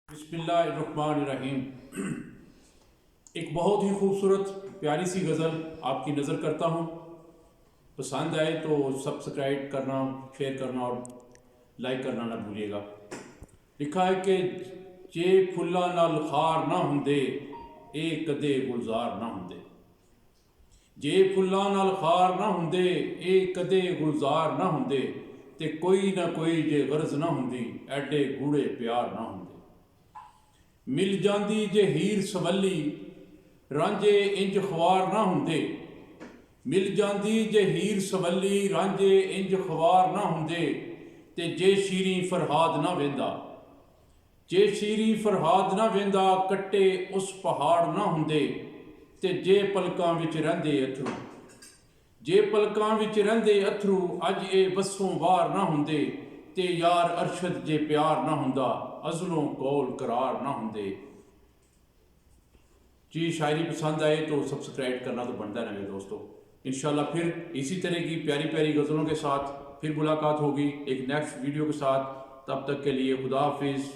बिस्मिल्लाहिर्रहमानिर्रहीम। एक बहुत ही खूबसूरत प्यारी सी गज़ल आपकी नज़र करता हूँ। पसंद आए तो सब्सक्राइब करना, शेयर करना और लाइक करना ना भूलिएगा। लिखा है कि जे फुल्ला नाल खार ना हुंदे ए कदे गुलजार ना हुंदे। जे फुल्ला नाल खार ना हुंदे ए कदे गुलजार ना हुंदे, ते कोई ना कोई जे गर्ज ना हुंदी एडे गूढ़े प्यार ना हुंदे। मिल जांदी जे हीर सवली रांझे इंज ख्वार ना हुंदे। मिल जांदी जे हीर सवली रांझे इंज ख्वार ना हुंदे, ते जे शीरी फरहाद ना वेंदा। जे शीरी फरहाद ना वेंदा कट्टे उस पहाड़ ना हुंदे, ते जे पलकां विच रहिंदे अथरू। जे पलकां विच रहिंदे अथरू अज ए वसों वार ना हुंदे, ते यार अरशद जे प्यार ना हुंदा अज़लों कौल करार ना हुंदे। जी शायरी पसंद आए तो सब्सक्राइब करना तो बनता है ना मेरे दोस्तों। इंशाल्लाह फिर इसी तरह की प्यारी प्यारी गज़लों के साथ फिर मुलाकात होगी एक नेक्स्ट वीडियो के साथ। तब तक के लिए खुदा हाफिज़।